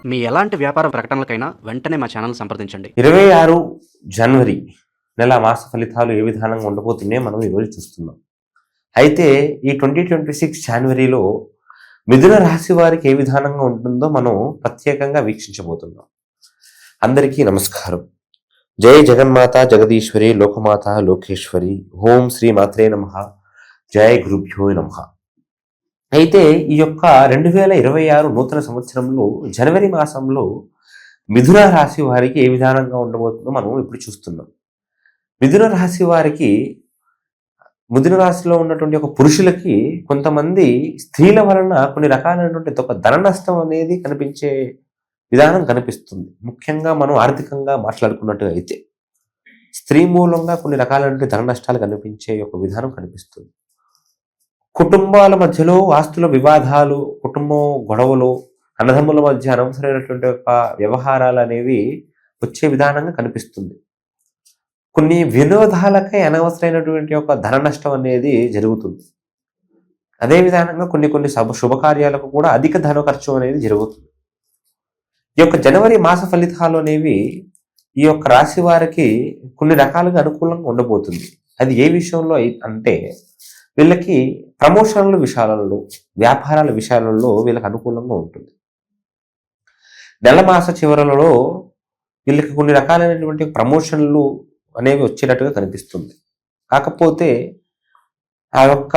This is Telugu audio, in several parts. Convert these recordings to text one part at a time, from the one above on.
మీ ఎలాంటి వ్యాపార ప్రకటనలకైనా వెంటనే మా ఛానల్ సంప్రదించండి. 26 జనవరి నెల మాస ఫలితాలు ఏ విధానంగా ఉండబోతున్నాయో మనం ఈరోజు చూస్తున్నాం. అయితే ఈ 2026 జనవరిలో మిథున రాశి వారికి ఏ విధానంగా ఉంటుందో మనం ప్రత్యేకంగా వీక్షించబోతున్నాం. అందరికీ నమస్కారం. జై జగన్మాత జగదీశ్వరి లోకమాత లోకేశ్వరి. ఓం శ్రీ మాత్రే నమః. జై గురుభ్యో నమః. అయితే ఈ యొక్క 2026 నూతన సంవత్సరంలో జనవరి మాసంలో మిథున రాశి వారికి ఏ విధానంగా ఉండబోతుందో మనం ఇప్పుడు చూస్తున్నాం. మిథున రాశి వారికి, మిథున రాశిలో ఉన్నటువంటి ఒక పురుషులకి కొంతమంది స్త్రీల వలన కొన్ని రకాలైనటువంటి ఒక ధన నష్టం అనేది కనిపించే విధానం కనిపిస్తుంది. ముఖ్యంగా మనం ఆర్థికంగా మాట్లాడుకున్నట్టుగా అయితే స్త్రీ మూలంగా కొన్ని రకాలైనటువంటి ధన నష్టాలు కనిపించే ఒక విధానం కనిపిస్తుంది. కుటుంబాల మధ్యలో ఆస్తుల వివాదాలు, కుటుంబం గొడవలు, అన్నదమ్ముల మధ్య అనవసరమైనటువంటి ఒక వ్యవహారాలు అనేవి వచ్చే విధానంగా కనిపిస్తుంది. కొన్ని వినోదాలకై అనవసరమైనటువంటి ఒక ధన నష్టం అనేది జరుగుతుంది. అదే విధానంగా కొన్ని శుభకార్యాలకు కూడా అధిక ధన ఖర్చు అనేది జరుగుతుంది. ఈ యొక్క జనవరి మాస ఫలితాలు అనేవి ఈ యొక్క రాశి వారికి కొన్ని రకాలుగా అనుకూలంగా ఉండబోతుంది. అది ఏ విషయంలో అంటే వీళ్ళకి ప్రమోషన్ల విషయాలలో, వ్యాపారాల విషయాలలో వీళ్ళకి అనుకూలంగా ఉంటుంది. నెల మాస చివరలలో వీళ్ళకి కొన్ని రకాలైనటువంటి ప్రమోషన్లు అనేవి వచ్చేటట్టుగా కనిపిస్తుంది. కాకపోతే ఆ యొక్క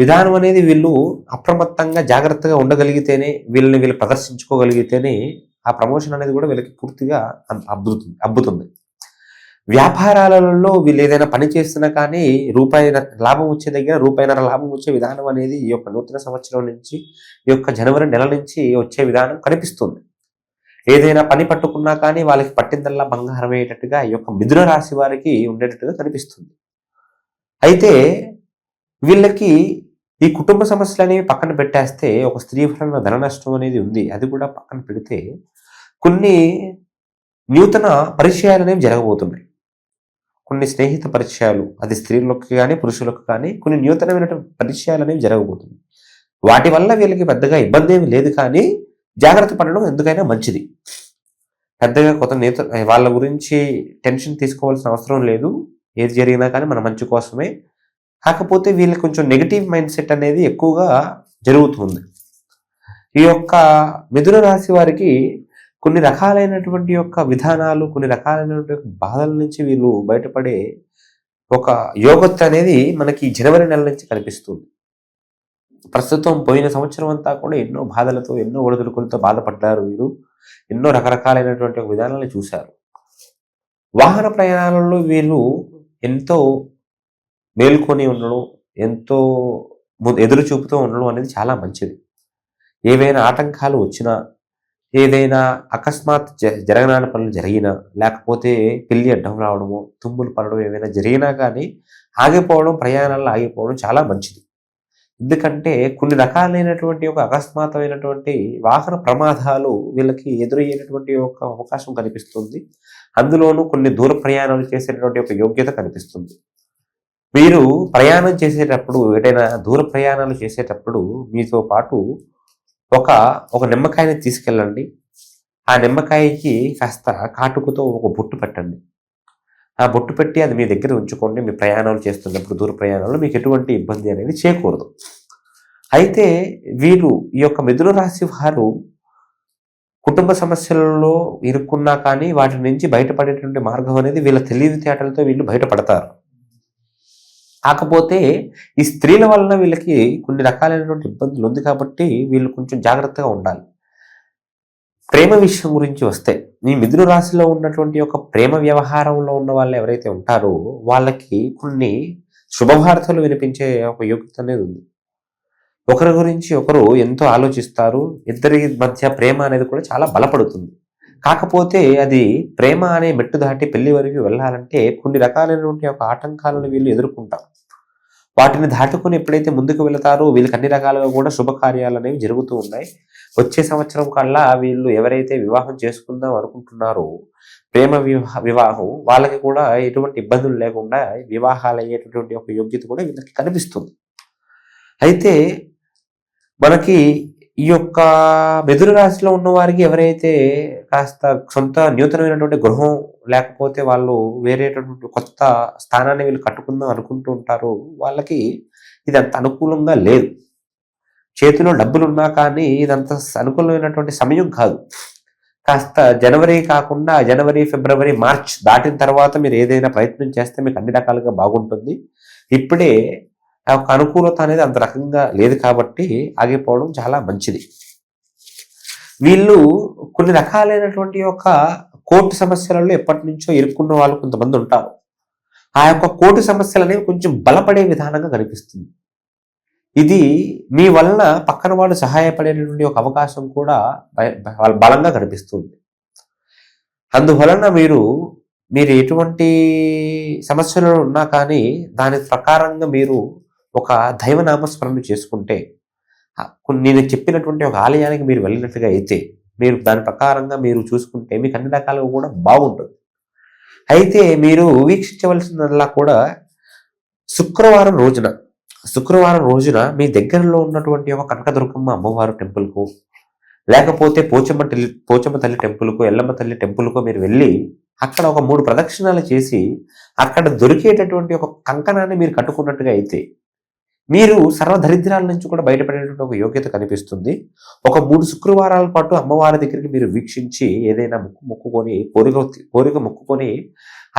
విధానం అనేది వీళ్ళు అప్రమత్తంగా జాగ్రత్తగా ఉండగలిగితేనే, వీళ్ళు ప్రదర్శించుకోగలిగితేనే ఆ ప్రమోషన్ అనేది కూడా వీళ్ళకి పూర్తిగా అబ్బుతుంది. వ్యాపారాలలో వీళ్ళు ఏదైనా పని చేస్తున్నా కానీ రూపాయి లాభం వచ్చే దగ్గర రూపాయిన్నర లాభం వచ్చే విధానం అనేది ఈ యొక్క నూతన సంవత్సరం నుంచి, ఈ యొక్క జనవరి నెల నుంచి వచ్చే విధానం కనిపిస్తుంది. ఏదైనా పని పట్టుకున్నా కానీ వాళ్ళకి పట్టిందల్లా బంగారం అయ్యేటట్టుగా ఈ యొక్క మిథున రాశి వారికి ఉండేటట్టుగా కనిపిస్తుంది. అయితే వీళ్ళకి ఈ కుటుంబ సమస్యలు అనేవి పక్కన పెట్టేస్తే, ఒక స్త్రీ వలన ధన నష్టం అనేది ఉంది, అది కూడా పక్కన పెడితే కొన్ని నూతన పరిచయాలు అనేవి జరగబోతున్నాయి. కొన్ని స్నేహిత పరిచయాలు, అది స్త్రీలకు కానీ పురుషులకు కానీ కొన్ని నూతనమైనటువంటి పరిచయాలు అనేవి జరగబోతున్నాయి. వాటి వల్ల వీళ్ళకి పెద్దగా ఇబ్బంది ఏమి లేదు, కానీ జాగ్రత్త పడడం ఎందుకైనా మంచిది. పెద్దగా వాళ్ళ గురించి టెన్షన్ తీసుకోవాల్సిన అవసరం లేదు. ఏది జరిగినా కానీ మన మంచి కోసమే. కాకపోతే వీళ్ళకి కొంచెం నెగిటివ్ మైండ్ సెట్ అనేది ఎక్కువగా జరుగుతుంది. ఈ యొక్క మిథున రాశి వారికి కొన్ని రకాలైనటువంటి యొక్క విధానాలు, కొన్ని రకాలైనటువంటి బాధల నుంచి వీళ్ళు బయటపడే ఒక యోగత అనేది మనకి జనవరి నెల నుంచి కనిపిస్తుంది. ప్రస్తుతం పోయిన సంవత్సరం అంతా కూడా ఎన్నో బాధలతో, ఎన్నో ఒడిదుడుకులతో బాధపడ్డారు వీరు. ఎన్నో రకరకాలైనటువంటి ఒక విధానాలను చూశారు. వాహన ప్రయాణాలలో వీళ్ళు ఎంతో మేల్కొని ఉండడం, ఎంతో ఎదురు చూపుతూ ఉండడం అనేది చాలా మంచిది. ఏవైనా ఆటంకాలు వచ్చినా, ఏదైనా అకస్మాత్ జరగనాని పనులు జరిగినా, లేకపోతే పెళ్లి అడ్డం రావడము, తుమ్ములు పడడం ఏమైనా జరిగినా కానీ ప్రయాణాల్లో ఆగిపోవడం చాలా మంచిది. ఎందుకంటే కొన్ని రకాలైనటువంటి ఒక అకస్మాత్తమైనటువంటి వాహన ప్రమాదాలు వీళ్ళకి ఎదురయ్యేటటువంటి ఒక అవకాశం కనిపిస్తుంది. అందులోనూ కొన్ని దూర ప్రయాణాలు చేసేటటువంటి ఒక యోగ్యత కనిపిస్తుంది. మీరు ప్రయాణం చేసేటప్పుడు, ఏదైనా దూర ప్రయాణాలు చేసేటప్పుడు మీతో పాటు ఒక నిమ్మకాయని తీసుకెళ్ళండి. ఆ నిమ్మకాయకి కాస్త కాటుకతో ఒక బొట్టు పెట్టండి. ఆ బొట్టు పెట్టి అది మీ దగ్గర ఉంచుకోండి. మీ ప్రయాణాలు చేస్తున్నప్పుడు, దూర ప్రయాణాల్లో మీకు ఎటువంటి ఇబ్బంది అనేది చేయకూడదు. అయితే వీరు, ఈ యొక్క మిథున రాశి వారు కుటుంబ సమస్యలలో ఇరుక్కున్నా కానీ వాటి నుంచి బయటపడేటువంటి మార్గం అనేది వీళ్ళ తెలివితేటలతో వీళ్ళు బయటపడతారు. కాకపోతే ఈ స్త్రీల వలన వీళ్ళకి కొన్ని రకాలైనటువంటి ఇబ్బందులు ఉంది కాబట్టి వీళ్ళు కొంచెం జాగ్రత్తగా ఉండాలి. ప్రేమ విషయం గురించి వస్తే, ఈ మిథున రాశిలో ఉన్నటువంటి ఒక ప్రేమ వ్యవహారంలో ఉన్న వాళ్ళు ఎవరైతే ఉంటారో వాళ్ళకి కొన్ని శుభవార్తలు వినిపించే ఒక యోగ్యత అనేది ఉంది. ఒకరి గురించి ఒకరు ఎంతో ఆలోచిస్తారు. ఇద్దరి మధ్య ప్రేమ అనేది కూడా చాలా బలపడుతుంది. కాకపోతే అది ప్రేమ అనే మెట్టు దాటి పెళ్లి వరకు వెళ్ళాలంటే కొన్ని రకాలైనటువంటి ఒక ఆటంకాలను వీళ్ళు ఎదుర్కొంటారు. వాటిని దాటుకుని ఎప్పుడైతే ముందుకు వెళతారో వీళ్ళకి అన్ని రకాలుగా కూడా శుభకార్యాలు అనేవి జరుగుతూ ఉన్నాయి. వచ్చే సంవత్సరం కల్లా వీళ్ళు ఎవరైతే వివాహం చేసుకుందాం అనుకుంటున్నారో, ప్రేమ వివాహం, వాళ్ళకి కూడా ఎటువంటి ఇబ్బందులు లేకుండా వివాహాలు అయ్యేటటువంటి ఒక యోగ్యత కూడా వీళ్ళకి కనిపిస్తుంది. అయితే మనకి ఈ యొక్క మిథున రాశిలో ఉన్న వారికి ఎవరైతే కాస్త సొంత నూతనమైనటువంటి గృహం లేకపోతే వాళ్ళు వేరేటటువంటి కొత్త స్థానాన్ని వీళ్ళు కట్టుకుందాం అనుకుంటూ ఉంటారు, వాళ్ళకి ఇది అంత అనుకూలంగా లేదు. చేతిలో డబ్బులు ఉన్నా కానీ ఇదంత అనుకూలమైనటువంటి సమయం కాదు. కాస్త జనవరి కాకుండా జనవరి, ఫిబ్రవరి, మార్చ్ దాటిన తర్వాత మీరు ఏదైనా ప్రయత్నం చేస్తే మీకు అన్ని రకాలుగా బాగుంటుంది. ఇప్పుడే ఆ యొక్క అనుకూలత అనేది అంత రకంగా లేదు కాబట్టి ఆగిపోవడం చాలా మంచిది. వీళ్ళు కొన్ని రకాలైనటువంటి యొక్క కోర్టు సమస్యలలో ఎప్పటి నుంచో ఇరుక్కున్న వాళ్ళు కొంతమంది ఉంటారు. ఆ యొక్క కోర్టు సమస్యలు అనేవి కొంచెం బలపడే విధానంగా కనిపిస్తుంది. ఇది మీ వలన పక్కన వాడు సహాయపడేటువంటి ఒక అవకాశం కూడా బలంగా కనిపిస్తుంది. అందువలన మీరు ఎటువంటి సమస్యలు ఉన్నా కానీ దాని ప్రకారంగా మీరు ఒక దైవనామస్మరణ చేసుకుంటే, నేను చెప్పినటువంటి ఒక ఆలయానికి మీరు వెళ్ళినట్టుగా అయితే మీరు దాని ప్రకారంగా మీరు చూసుకుంటే మీకు అన్ని రకాలుగా కూడా బాగుంటుంది. అయితే మీరు వీక్షించవలసిందల్లా కూడా శుక్రవారం రోజున మీ దగ్గరలో ఉన్నటువంటి ఒక కనకదుర్గమ్మ అమ్మవారు టెంపుల్కు, లేకపోతే పోచమ్మ తల్లి టెంపుల్కు, ఎల్లమ్మ తల్లి టెంపుల్కు మీరు వెళ్ళి అక్కడ ఒక 3 ప్రదక్షిణాలు చేసి అక్కడ దొరికేటటువంటి ఒక కంకణాన్ని మీరు కట్టుకున్నట్టుగా అయితే మీరు సర్వదరిద్రాల నుంచి కూడా బయటపడేటువంటి ఒక యోగ్యత కనిపిస్తుంది. ఒక 3 శుక్రవారాల పాటు అమ్మవారి దగ్గరికి మీరు వీక్షించి ఏదైనా మొక్కుకొని కోరిక మొక్కుకొని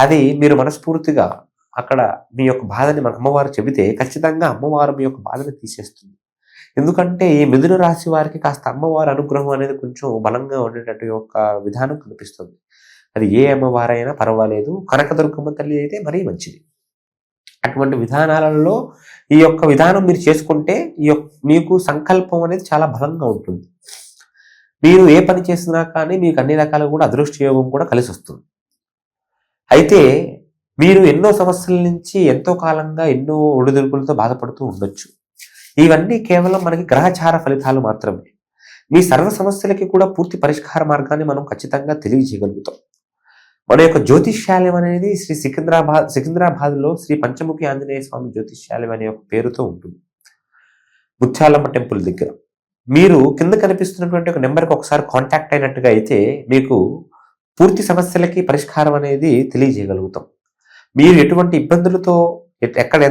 అది మీరు మనస్ఫూర్తిగా అక్కడ మీ యొక్క బాధని మన అమ్మవారు చెబితే ఖచ్చితంగా అమ్మవారు మీ యొక్క బాధని తీసేస్తుంది. ఎందుకంటే ఈ మిథున రాశి వారికి కాస్త అమ్మవారి అనుగ్రహం అనేది కొంచెం బలంగా ఉండేటట్టు యొక్క విధానం కనిపిస్తుంది. అది ఏ అమ్మవారైనా పర్వాలేదు, కనకదుర్గమ్మ తల్లి అయితే మరీ మంచిది. అటువంటి విధానాలలో ఈ యొక్క విధానం మీరు చేసుకుంటే మీకు సంకల్పం అనేది చాలా బలంగా ఉంటుంది. మీరు ఏ పని చేసినా కానీ మీకు అన్ని రకాలుగా కూడా అదృష్ట యోగం కూడా కలిసి వస్తుంది. అయితే మీరు ఎన్నో సమస్యల నుంచి ఎంతో కాలంగా ఎన్నో ఒడిదుడుకులతో బాధపడుతూ ఉండొచ్చు. ఇవన్నీ కేవలం మనకి గ్రహచార ఫలితాలు మాత్రమే. మీ సర్వ సమస్యలకి కూడా పూర్తి పరిష్కార మార్గాన్ని మనం ఖచ్చితంగా తెలియజేయగలుగుతాం. మన యొక్క జ్యోతిష్యాలయం అనేది సికింద్రాబాద్లో శ్రీ పంచముఖి ఆంజనేయ స్వామి జ్యోతిష్యాలయం అనే ఒక పేరుతో ఉంటుంది, ముత్యాలమ్మ టెంపుల్ దగ్గర. మీరు కింద కనిపిస్తున్నటువంటి ఒక నెంబర్కి ఒకసారి కాంటాక్ట్ అయినట్టుగా అయితే మీకు పూర్తి సమస్యలకి పరిష్కారం అనేది తెలియజేయగలుగుతాం. మీరు ఎటువంటి ఇబ్బందులతో ఎక్కడ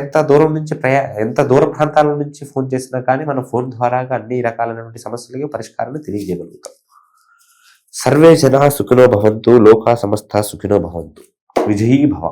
ఎంత దూర ప్రాంతాల నుంచి ఫోన్ చేసినా కానీ మన ఫోన్ ద్వారా అన్ని రకాలైనటువంటి సమస్యలకి పరిష్కారాన్ని తెలియజేయగలుగుతాం. సర్వే జనా సుఖినో భవంతు, లోకా సమస్త సుఖినో భవంతు. విజయీ భవ.